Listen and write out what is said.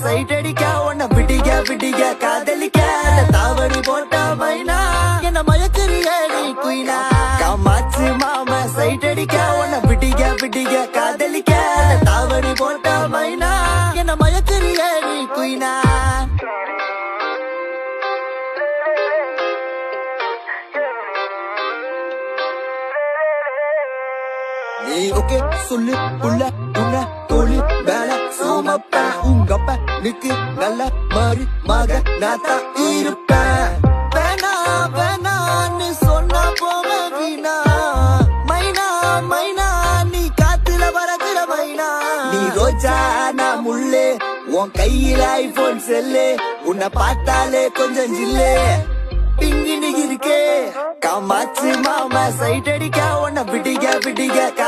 side அடிக்க உன்னை விடிய விடிய காதலிக்க தாவணி போட்ட மைனா என்ன மயக்கறிய நீ குயினா காமாச்சு மாம சைட் அடிக்க உன்னை விடிய விடிய காதலிக்க தாவணி போட்ட மைனா என்ன மயக்கறிய நீ குயினா நீ ஓகே சொல்லு புள்ள உன்ன தோழி வேலை சோமப்ப உங்கப்ப நிக்கு நல்ல மாறி மக நாத்தா இருப்பேன் வேணா வேணான்னு சொன்னா போக வீணா மைனா மைனா நீ காத்துல பறக்குற மைனா நீ ரோஜா நான் முள்ளு உன் கையில ஐபோன் செல்லு உன்னை பார்த்தாலே கொஞ்சம் ஜில்லு பிங்கினு இருக்கே காமாச்சு மாமா சைட் அடிக்க உன்னை விடிய விடிய